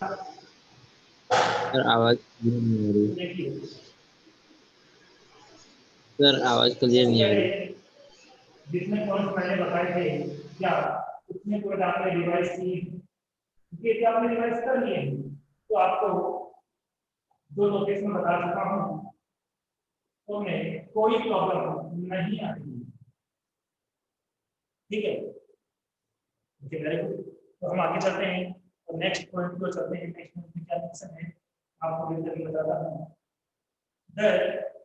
Sir आवाज clear नहीं आ रही। देखिए सर आवाज क्लियर सबसे नहीं आ पहले रही। जितने पॉइंट्स मैंने बताए थे क्या उतने पॉइंट आपने रिवाइज किए? यदि आपने रिवाइज कर लिए तो आपको जो टॉपिक्स में बता चुका हूँ उनमें कोई प्रॉब्लम नहीं आती। ठीक है, ओके, वेरी गुड। तो हम आगे चलते हैं और नेक्स्ट पॉइंट को चलते हैं। नेक्स्ट पॉइंट में क्या क्वेश्चन है आपको बिल्कुल बताता हूँ। The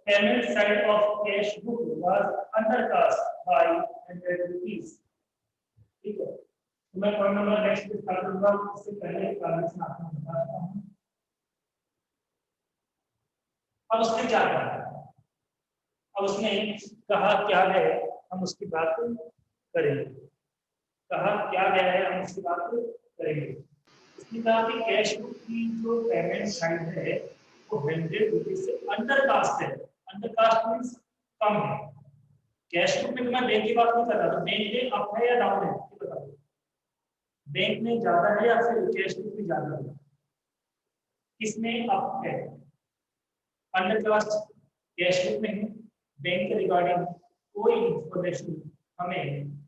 payment side of cash book was undercast by 100 rupees. ठीक है, तो मैं पॉइंट नंबर नेक्स्ट पे स्टार्ट करूंगा। उससे पहले ट्रांजेक्शन आपको बताता हूँ। अब उसने क्या कहा, अब उसने कहा क्या है, हम उसकी बात करेंगे। कहा क्या गया है, हम उसकी बात करेंगे। इसने कहा कि कैश बुक की जो पेमेंट साइड है वो 100 रुपीज से अंडर कास्ट है। अंडर कास्ट मीन्स कम है। कैश बुक में तो मैं बैंक की बात नहीं कर रहा था। बैंक में अप है या डाउन है ये बता दो। बैंक में ज्यादा है या फिर कैश बुक में ज्यादा है? किसमें अप है? अंडर कास्ट कैश बुक में है। बैंक के रिगार्डिंग कोई इंफॉर्मेशन हमें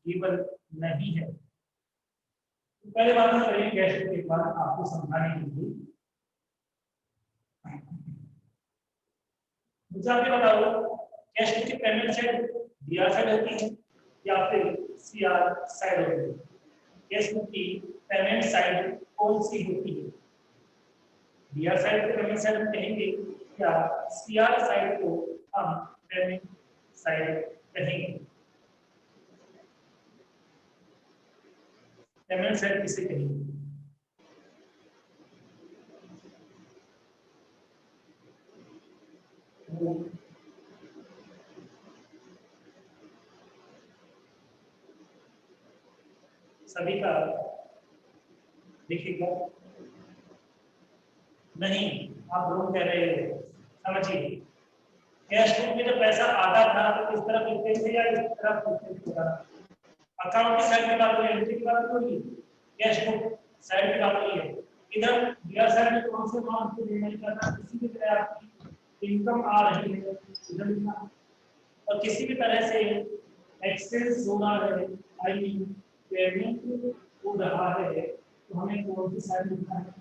गिवन नहीं है। तो पहले बात हम करेंगे कैश बुक के बाद आपको समझाने के लिए। मुझे आप ये बताओ कैश बुक की पेमेंट साइड डीआर साइड होती है या फिर सीआर साइड होती है? कैश बुक की पेमेंट साइड कौन सी होती है? डीआर साइड को पेमेंट साइड हम कहेंगे या सीआर साइड को हम पेमेंट साइड कहेंगे? पेमेंट साइड किसे कहेंगे? सभी का देखिएगा। नहीं, आप लोग कह रहे हो, समझिए। कैश बुक में जब पैसा आता था तो इस तरफ लिखते थे या इस तरफ लिखते थे? अकाउंट की साइड की बात हो रही है, एंट्री की बात हो रही है, कैश बुक साइड की बात हो रही है। इधर डीआर साइड में कौन से अमाउंट को पेमेंट करना, किसी भी तरह आपकी इनकम आ रही है इधर लिखना, और किसी भी तरह से एक्सपेंस हो रहा है, आई मीन पेमेंट हो रहा है, तो हमें कौन सी साइड लिखना है?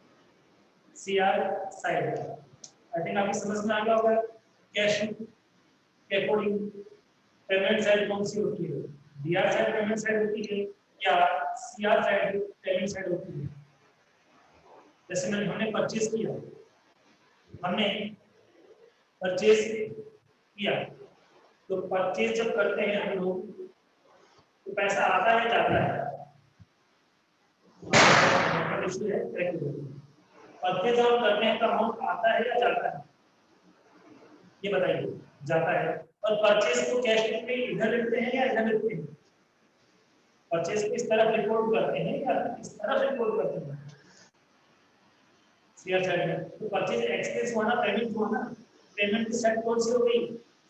CR side. आई थिंक आपकी समझ में आ गया होगा। कैश के अकॉर्डिंग पेमेंट साइड कौन सी होती है? डीआर साइड पेमेंट साइड होती है या सीआर साइड पेमेंट साइड होती है? जैसे मैंने हमने परचेज किया, हमने परचेज किया, तो परचेज जब करते हैं हम लोग तो पैसा आता है जाता है? इशू है परचेज जब हम करते हैं तो अमाउंट आता है या जाता है? ये बताइए। जाता है। और परचेज को कैश बुक में इधर लिखते हैं या इधर लिखते हैं? परचेज को इस तरफ रिपोर्ट करते हैं या इस तरफ रिपोर्ट करते हैं? सीआर साइड में तो परचेज एक्सपेंस हुआ ना, पेमेंट हुआ ना, पेमेंट की साइड कौन सी हो गई?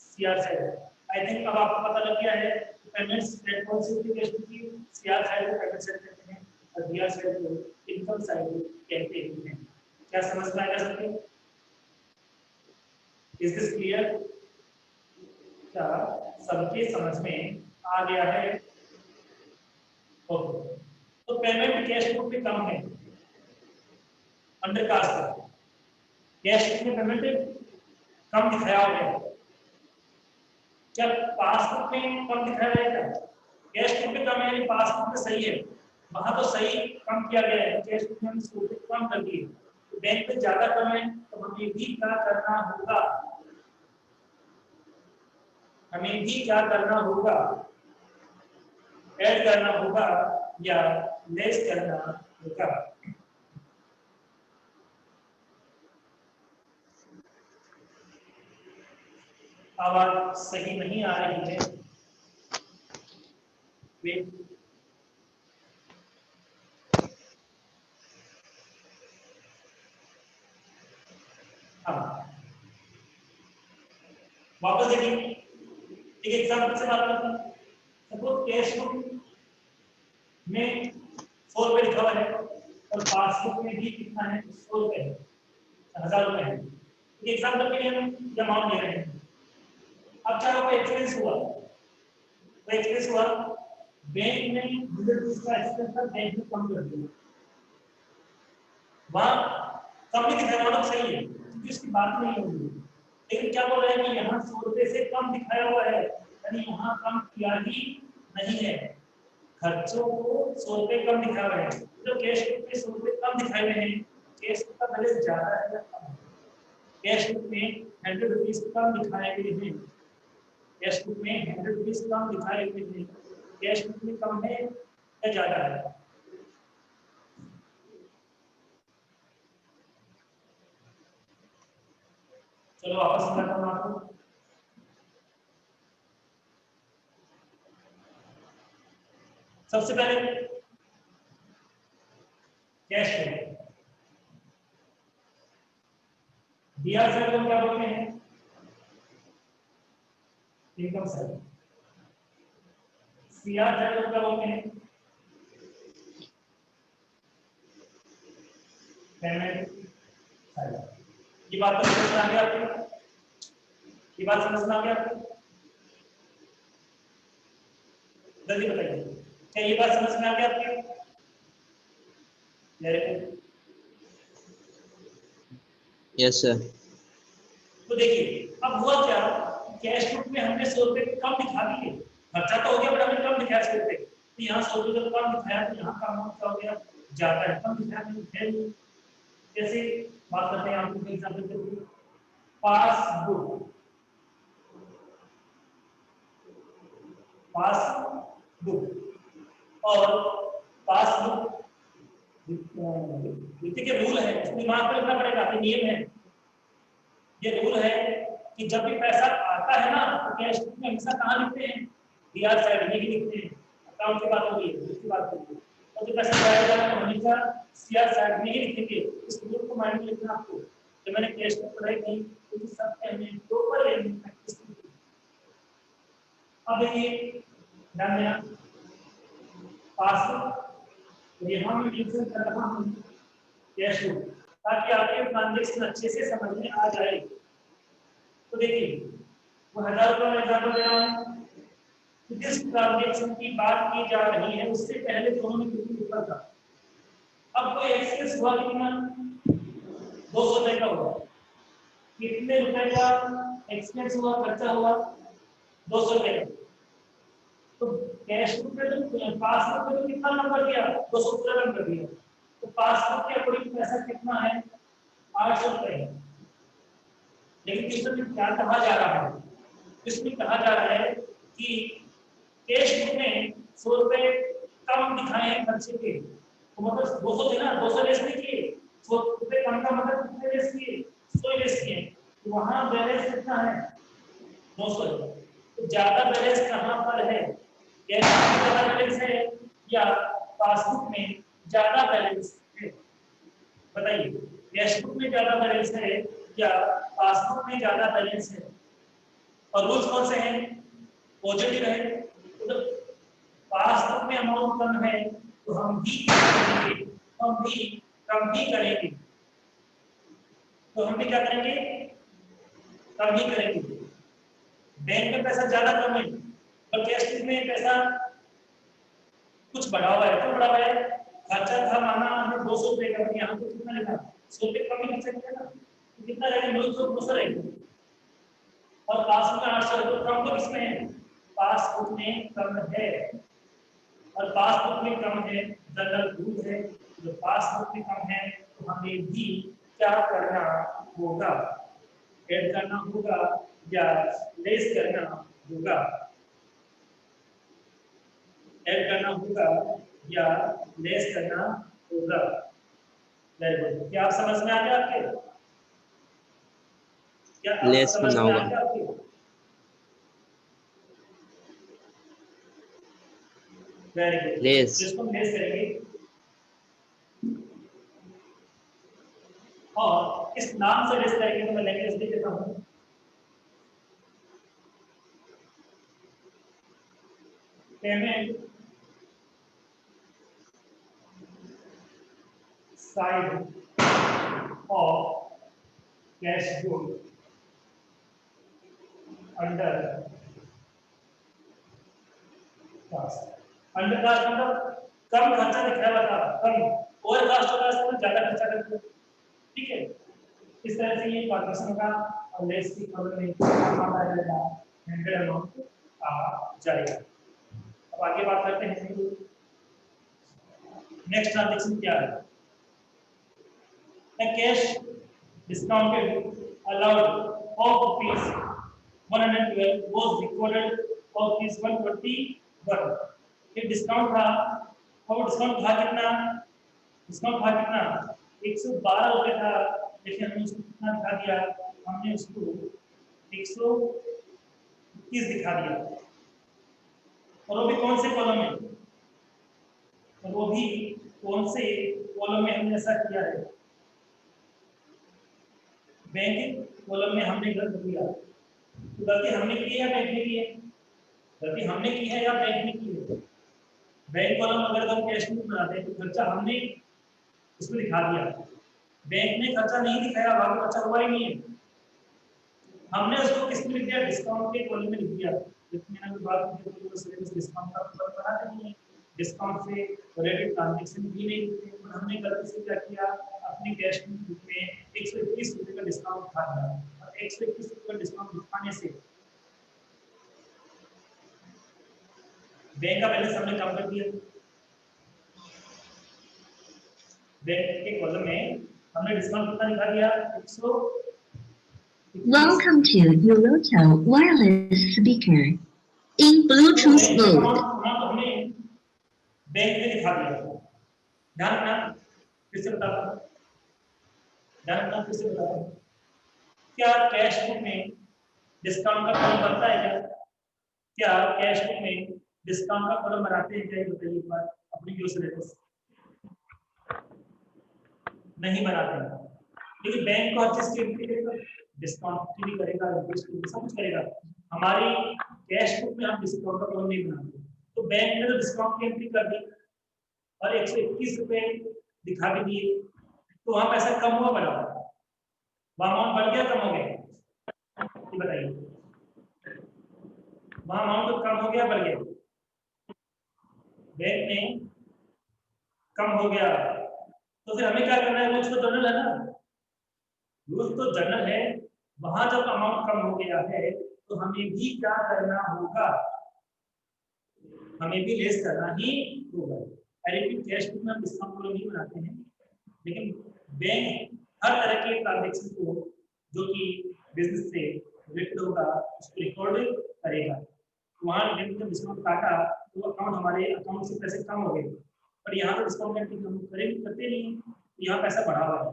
CR side. आई थिंक अब आपको पता लग गया है पेमेंट साइड कौन सी होती है कैश बुक की? सीआर साइड को पेमेंट साइड कहते हैं और डीआर साइड को इनकम साइड कहते हैं। क्या समझ में आया सबको? Is this clear? क्या सबके समझ में आ गया है? ओके, तो पेमेंट कैश बुक में कम है, अंडर कास्ट है। कैश बुक में पेमेंट कम दिखाया हो गया, क्या पासबुक में कम दिखाया जाएगा? कैश बुक में कम है यानी पासबुक में सही है, वहां तो सही कम किया गया है, कैश बुक में इसको कम कर दिए। तो बैंक में ज्यादा कम है तो हमें भी क्या करना होगा? हमें भी क्या करना होगा? ऐड करना होगा या लेस करना होगा? आवाज सही नहीं आ रही है। हाँ, वापस देखिए। एक एग्जांपल से बात करते हैं। सपोज कैश बुक में 4 पे लिखा हुआ है और पासबुक में भी कितना है, 100 रुपए है, 1000 रुपए है। एग्जाम्पल के लिए हम ये अमाउंट ले रहे हैं। अब क्या होगा, एक्सपेंस हुआ, तो एक्सपेंस हुआ, बैंक ने 100 रुपीज का एक्सपेंस था, बैंक ने कम कर दिया, वहां कम नहीं दिखाया, मतलब सही है क्योंकि उसकी बात नहीं होगी। लेकिन क्या बोल रहे हैं कि यहाँ 100 रुपए से कम दिखाया हुआ है, यानी यहाँ कम किया ही नहीं है, खर्चों को 100 रुपए कम दिखाया हुआ है। तो कैश बुक में 100 रुपए कम दिखाए हुए हैं, कैश बुक का बैलेंस ज्यादा है या कम है? कैश बुक में 100 रुपीज कम दिखाए हुए हैं, कैश बुक में 100 रुपीज कम दिखाए हुए हैं, कैश बुक में कम है या ज्यादा है? चलो वापस समझाता हूँ आपको। सबसे पहले कैश फ्लो, डीआर साइड को क्या बोलते हैं, इनकम साइड। सीआर साइड को क्या बोलते हैं, पेमेंट साइड। ये बात तो समझ में आ गया आपको, ये बात समझ में आ गया आपको, जल्दी बताइए, क्या ये बात समझ में आ गया आपको? मेरे को यस सर। तो देखिए अब हुआ क्या, कैश बुक में हमने 100 रुपए कम दिखा दिए, खर्चा तो हो गया बट हमने कम दिखाया 100 रुपए, तो यहाँ 100 रुपए जब कम दिखाया तो यहाँ का अमाउंट क्या हो गया, ज्यादा है, कम दिखाया नहीं है नहीं। जैसे बात करते हैं आपको एग्जांपल के लिए, पासबुक, पासबुक और पासबुक नीति के रूल है, उसको दिमाग में रखना पड़ेगा, ये नियम है, ये रूल है कि जब भी पैसा आता है ना तो कैश बुक में हमेशा कहाँ लिखते हैं, डीआर साइड में ही लिखते हैं। अकाउंट की बात होगी, उसकी बात होगी, और जो पैसा जाएगा तो हमेशा सीआर साइड में ही लिखेंगे। इस रूल को माइंड में लिखना आपको। जब मैंने कैश बुक पढ़ाई की तो सब हमने प्रॉपर लेने की प्रैक्टिस की। अब देखिए ध्यान देना, पासबुक यहाँ मैं मेंशन कर रहा हूँ कैश बुक, ताकि आपके ट्रांजेक्शन अच्छे से समझ में आ जाए। तो देखिए वो 1000 रुपये एग्जाम्पल दे रहा हूँ, जिस ट्रांजेक्शन की बात की जा रही है उससे पहले दोनों में कितनी ऊपर था। अब कोई एक्सपेंस हुआ कितना, 200 रुपए का हुआ, कितने रुपए का एक्सपेंस हुआ, खर्चा हुआ, 200 रुपए का। तो कैश बुक में तो पासबुक में तो कितना नंबर दिया, 200 पूरा नंबर दिया, तो पासबुक के अकॉर्डिंग पैसा कितना है, 800 रुपए है। लेकिन इसमें क्या कहा जा रहा है, इसमें कहा जा रहा है कि कैश बुक में 100 रुपए कम दिखाए हैं खर्चे के, तो मतलब 200 थे ना, 200 लेस नहीं किए, 100 रुपए कम का मतलब कितने लेस किए, 100 लेस किए, तो वहां बैलेंस कितना है, 200 है। तो ज्यादा बैलेंस कहां पर है, कैश बुक में ज्यादा बैलेंस है या पासबुक में ज्यादा बैलेंस है, बताइए, कैश बुक में ज्यादा बैलेंस है या पासबुक में ज्यादा बैलेंस है? और रूल्स कौन से हैं, पॉजिटिव है, तो पासबुक में अमाउंट कम है तो हम भी करेंगे, हम भी कम ही करेंगे, तो हम भी क्या करेंगे, कम ही करेंगे। बैंक में पैसा ज्यादा कम है और कैश बुक में पैसा कुछ बढ़ा हुआ है, क्यों बढ़ा हुआ है, खर्चा था माना हमें 200 रुपए का, यहाँ तो कितना लिखा 100 रुपए कम ही लिख सकते हैं ना, तो कितना रहेगा, 200 रहेगा। और पासबुक में 800 रुपए कम तो किसमें है, पासबुक में कम है, और पासबुक में कम है, जनरल रूल है, जो पासबुक में कम है तो हमें भी क्या करना होगा, ऐड करना होगा या लेस करना होगा, ऐड करना होगा या लेस करना होगा। क्या आप समझ में आ गया आपके, क्या आप लेस समझ करना में आ होगा। गया आपके? Very good, less. इसको हम लेस करेंगे और इस नाम से लेस करेंगे, तो मैं लैंग्वेज लिख देता हूँ, payment side of cash good under cost. Under cost मतलब कम खर्चा दिखाया हुआ था, कम ओवर कास्ट होता है, ज्यादा खर्चा करते हैं, ठीक है। इस तरह से ये पार्टीशन का और लेस की कॉलम में अमाउंट आ जाएगा, 100 अमाउंट आ जाएगा। अब आगे बात करते हैं नेक्स्ट ट्रांजैक्शन क्या है। A cash discounted allowed of rupees 112 was recorded of rupees 121। ये डिस्काउंट था, और डिस्काउंट था कितना? डिस्काउंट था कितना? 112 रुपए था, लेकिन हमने उसको कितना दिखा दिया? हमने उसको 121 दिखा दिया। और वो भी कौन से कॉलम में? और वो भी कौन से कॉलम में हमने ऐसा किया है? बैंक कॉलम में हमने गलत किया। तो गलती हमने की है या बैंक ने की है? गलती हमने की है या बैंक ने की है? बैंक कॉलम अगर हम कैश में बनाते हैं तो खर्चा हमने इसमें दिखा दिया, बैंक ने खर्चा नहीं दिखाया, वहां पर खर्चा हुआ ही नहीं है। हमने उसको किस में लिख दिया? डिस्काउंट के कॉलम में लिख दिया। लेकिन मैंने अभी बात की तो सिर्फ डिस्काउंट का कॉलम बनाते नहीं है, डिस्काउंट से रिलेटेड ट्रांजैक्शन भी नहीं लिखते। तो हमने गलती से क्या किया? अपनी कैश बुक में 121 रुपए का डिस्काउंट दिखा दिया, और 121 रुपए का डिस्काउंट दिखाने से बैंक का बैलेंस हमने कम कर दिया। बैंक के कॉलम में हमने डिस्काउंट कितना दिखा दिया? 121। Welcome to Euroto wireless speaker in Bluetooth mode. हमने बैंक में दिखा दिया। ध्यान रखना, फिर से बताता हूं, ध्यान रखना, फिर से बताता हूं। क्या कैश बुक में डिस्काउंट का कॉलम बनता है क्या? क्या कैश बुक में डिस्काउंट का कॉलम बनाते हैं क्या? बताइए एक बार अपनी यूज से। नहीं बनाते हैं, लेकिन बैंक को अच्छे से एंट्री करेगा, डिस्काउंट भी करेगा, सब कुछ करेगा। हमारी कैश बुक में हम डिस्काउंट का कॉलम नहीं बनाते, तो बैंक ने तो डिस्काउंट की एंट्री कर दी और 121 रुपए दिखा भी दिए, तो वहां पैसा कम हुआ बढ़ा? वहां अमाउंट बढ़ गया कम हो गया? ये बताइए, वहां अमाउंट तो कम हो गया बढ़ गया? बैंक में कम हो गया, तो फिर हमें क्या करना है? रूल्स तो जनरल है ना, रूल्स तो जनरल है। वहां जब अमाउंट कम हो गया है तो हमें भी क्या करना होगा? हमें भी लेस करना ही होगा। अरे कैश बुक में हम डिस्काउंट को नहीं बनाते हैं, लेकिन बैंक हर तरह के ट्रांजेक्शन को जो कि बिजनेस से रिलेटेड होगा उसको रिकॉर्ड करेगा। वहाँ बैंक ने डिस्काउंट काटा तो अकाउंट, हमारे अकाउंट से पैसे कम हो गए, पर यहाँ तो डिस्काउंट हम करते नहीं, तो यहाँ पैसा बढ़ा हुआ है।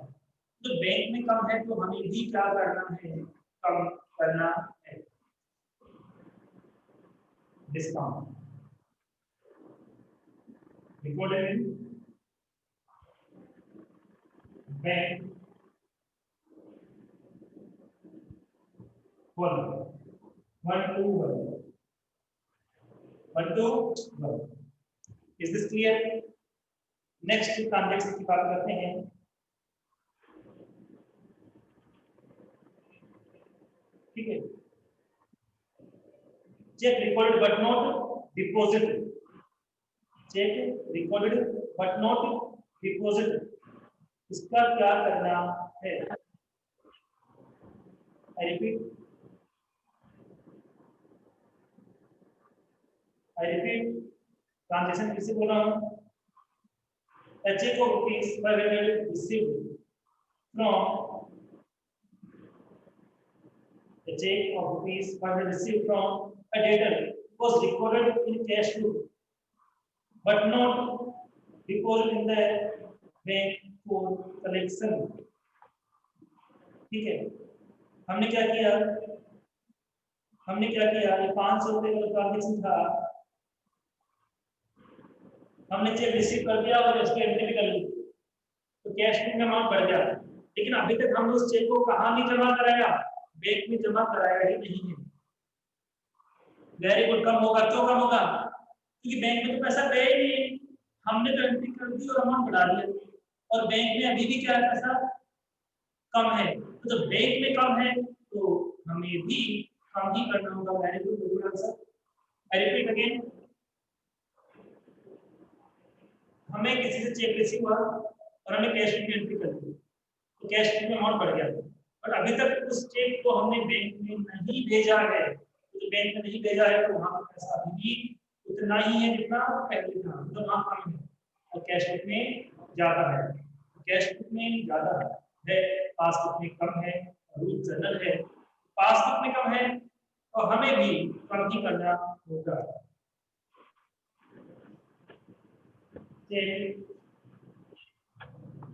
तो बैंक में कम है तो हमें भी क्या करना है? कम करना है discount. Recorded bank one two one. Is this clear? Next transaction की बात करते हैं। ठीक है, cheque recorded but not deposited. Cheque recorded but not deposited, इसका क्या करना है? आई रिपीट, ट्रांजैक्शन किसे बोल रहा हूं? A check of rupees 500 received from a check of rupees 500 received from a debtor was recorded in cash book but not deposited in the bank for collection। ठीक है, हमने क्या किया? ये 500 रुपए का ट्रांजेक्शन था, हमने चेक रिसीव कर दिया और इसकी एंट्री भी कर ली, तो कैश बुक में अमाउंट बढ़ गया। लेकिन अभी तक हमने उस चेक को कहां नहीं जमा कराया? बैंक में जमा कराया ही नहीं है। Very good. कम होगा, क्यों कम होगा? क्योंकि बैंक में तो पैसा गया ही नहीं, हमने तो एंट्री कर दी और अमाउंट बढ़ा दिया। और बैंक में अभी भी क्या है, पैसा कम है। तो जब बैंक में कम है तो हमें भी कम ही करना होगा। वेरी गुड, बिल्कुल आंसर। आई रिपीट अगेन, हमें किसी से चेक रिसीव हुआ और हमें कैश में एंट्री कर दी, तो कैश में अमाउंट बढ़ गया, और अभी तक उस चेक को हमने बैंक में नहीं भेजा है। तो बैंक में नहीं भेजा है तो वहां पर पैसा अभी भी उतना ही है जितना पहले था, तो वहां कम है, और कैश बुक में ज्यादा है। कैश बुक में ज्यादा है, पासबुक में कम है, रूल जनरल है। पासबुक में कम है और हमें भी कम ही करना होगा। Cheque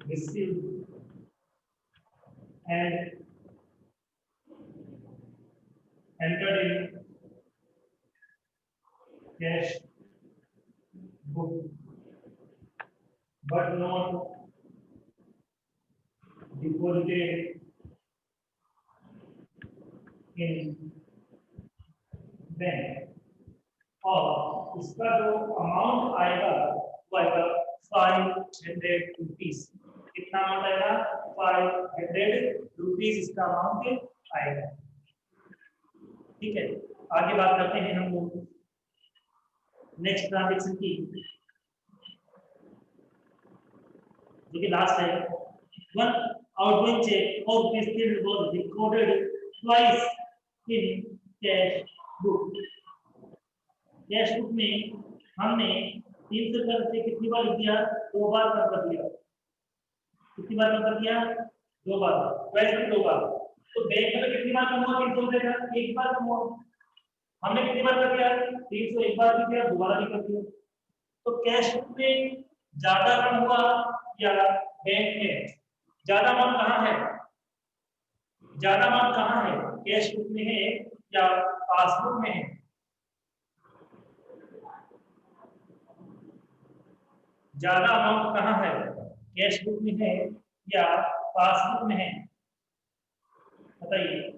received and entered in cash book but not deposited in bank, और इसका जो अमाउंट आएगा वो आएगा 500 रुपीज। कितना अमाउंट आएगा? 500 रुपीज इसका अमाउंट आएगा। ठीक है, आगे बात करते हैं हम लोग नेक्स्ट ट्रांजेक्शन की। देखिए लास्ट है, one outgoing cheque of this field was recorded twice in cash book. Cash book में हमने 300 रुपये कितनी बार लिख दिया? 2 बार कर दिया। कितनी बार कर दिया? 2 बार। वैसे 2 बार। तो बैंक में कितनी बार कम हुआ 300 रुपये का? 1 बार कम हुआ। हमने कितनी बार कर दिया? 300 एक बार भी किया, दोबारा भी कर दिया। तो कैश बुक में ज्यादा कम हुआ या बैंक में? ज्यादा अमाउंट कहाँ है? ज्यादा अमाउंट कहाँ है? कैश बुक में है या पासबुक में है? ज्यादा अमाउंट कहाँ है? कैश बुक में है या पासबुक में है? बताइए।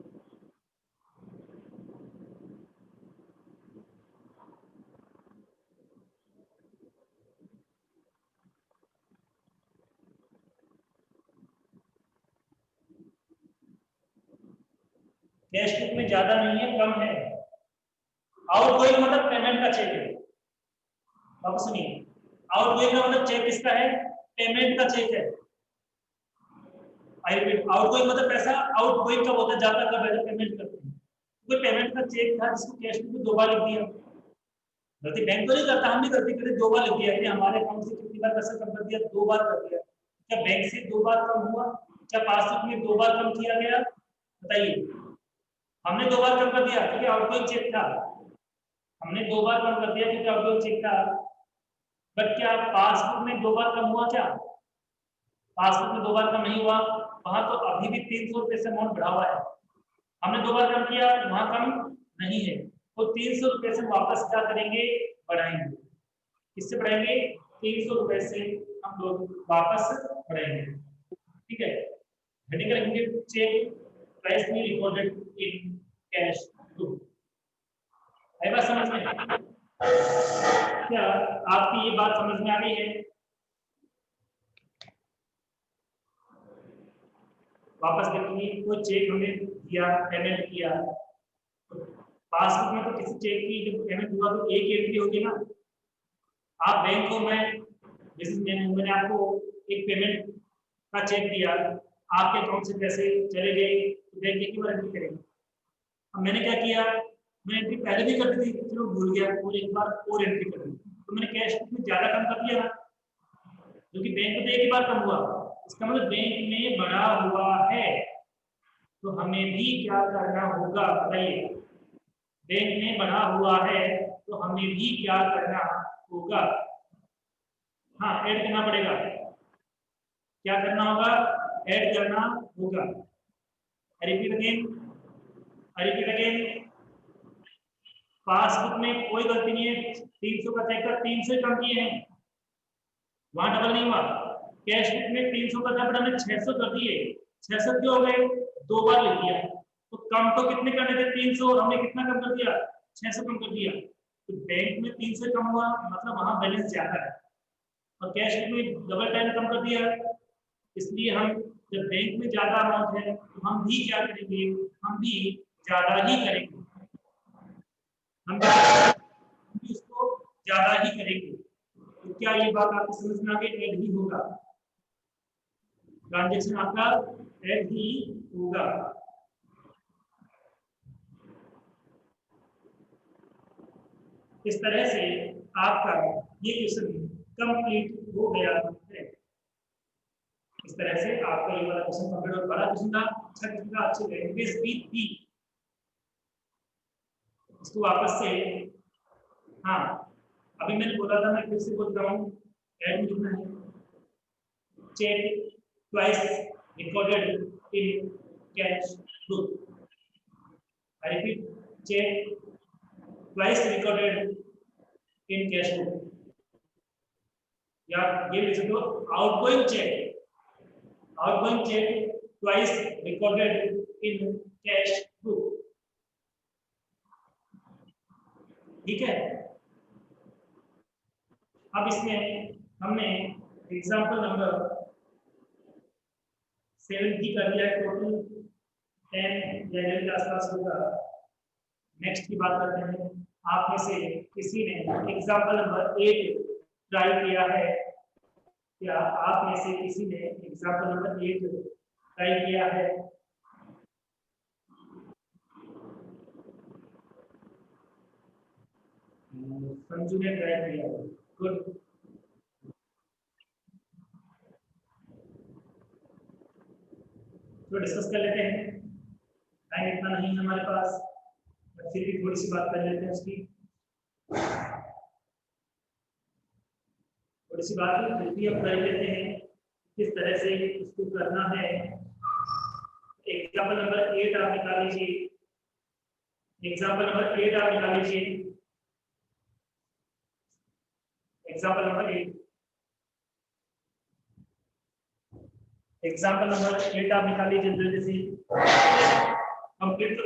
कैश बुक में ज्यादा नहीं है, कम है। आउटगोइंग मतलब पेमेंट का चेक है। अब सुनिए, आउटगोइंग का मतलब चेक किसका है? पेमेंट का चेक है। आई रिपीट, आउटगोइंग मतलब पैसा आउटगोइंग कब होता है? जाता कब है? पेमेंट करते हैं। कोई पेमेंट का चेक था जिसको कैश बुक में 2 बार लिख दिया। गलती बैंक तो नहीं करता, हम भी गलती करते 2 बार लिख दिया कि हमारे अकाउंट से कितनी बार पैसा कम कर दिया? 2 बार कर दिया। क्या बैंक से 2 बार कम हुआ? क्या पासबुक में 2 बार कम किया गया? बताइए। हमने 2 बार कम कर दिया क्योंकि आउटगोइंग चेक था। हमने 2 बार कम कर दिया क्योंकि आउटगोइंग चेक था। बट क्या पासबुक में 2 बार कम हुआ? क्या पासबुक में 2 बार कम नहीं हुआ? वहां तो अभी भी 300 रुपये से अमाउंट बढ़ा हुआ है। हमने 2 बार कम किया, वहां कम नहीं है। तो 300 रुपये से वापस क्या करेंगे? बढ़ाएंगे। किससे बढ़ाएंगे? 300 रुपये से हम लोग वापस बढ़ाएंगे। ठीक है, हेडिंग करेंगे check precisely recorded in cash book. है बात समझ में? क्या आपकी ये बात समझ में आ गई है? वापस देखेंगे, कोई चेक हमें दिया, पेमेंट किया, पासबुक में तो किसी चेक की जब पेमेंट हुआ तो एक एंट्री होगी ना। आप बैंक को मैंने आपको एक पेमेंट का चेक दिया, आपके अकाउंट से पैसे चले गए तो बैंक एक ही बार एंट्री करेंगे। अब मैंने क्या किया, मैं एंट्री पहले भी कर दी थी, चलो भूल गया, और एक बार और एंट्री कर दी, तो मैंने कैश बुक में ज्यादा कम कर दिया ना, क्योंकि बैंक में तो एक ही बार कम हुआ। इसका मतलब बैंक में बढ़ा हुआ है, तो हमें भी क्या करना होगा? बताइए। बैंक में बढ़ा हुआ है तो हमें भी क्या करना होगा? हाँ, ऐड करना पड़ेगा। क्या करना होगा? ऐड करना होगा। Repeat again, repeat again. Passbook में कोई गलती नहीं है, 300 का चेक कर 300 कम किए हैं, वहां डबल नहीं हुआ। कैश बुक में 300 का था, हमने 600 कर दिए। 600 क्यों हो गए? 2 बार लिख दिया, तो कम तो कितने करने थे? 300, हमने कितना कम कर दिया? 600 कम कर दिया। तो बैंक में 300 कम हुआ, मतलब वहां बैलेंस ज्यादा है, और कैश बुक में डबल टाइम कम कर दिया, इसलिए हम जब बैंक में ज्यादा अमाउंट है तो हम भी क्या करेंगे, हम भी ज्यादा ही करेंगे, हम भी उसको ज्यादा ही करेंगे। तो क्या ये बात आपको समझ में आ गई? ऐड ही होगा, ट्रांजेक्शन आपका ऐड ही होगा। इस तरह से आपका ये क्वेश्चन कंप्लीट हो गया है। इस तरह से आपका ये वाला क्वेश्चन कंप्लीट हो, बड़ा क्वेश्चन था, अच्छा क्वेश्चन था, अच्छे लैंग्वेज भी थी। इसको वापस से, हाँ अभी मैंने बोला था, मैं फिर से बोल रहा हूँ, ऐड में लिखना है cheque twice recorded in cash book. I repeat, cheque twice recorded in cash book, या ये लिख सकते हो outgoing cheque twice recorded in cash book. ठीक है, अब इसमें हमने एग्जांपल नंबर 7 भी कर दिया है, टोटल 10 या 11 के आसपास होगा। नेक्स्ट की बात करते हैं, आप में से किसी ने एग्जांपल नंबर 8 ट्राई किया है? क्या आप में से किसी ने एग्जांपल नंबर 8 ट्राई किया है? संजू ने ट्राई किया है, गुड। तो डिस्कस कर लेते हैं, टाइम इतना नहीं है हमारे पास, फिर भी थोड़ी सी बात कर लेते हैं उसकी, थोड़ी सी बात फिर भी हम कर लेते हैं किस तरह से इसको करना है। एग्जांपल नंबर 8 आप निकाल लीजिए, एग्जांपल नंबर 8 आप निकाल लीजिए, एग्जांपल नंबर 8, एग्जांपल नंबर 8 आप निकाल लीजिए जल्दी से, कंप्लीट तो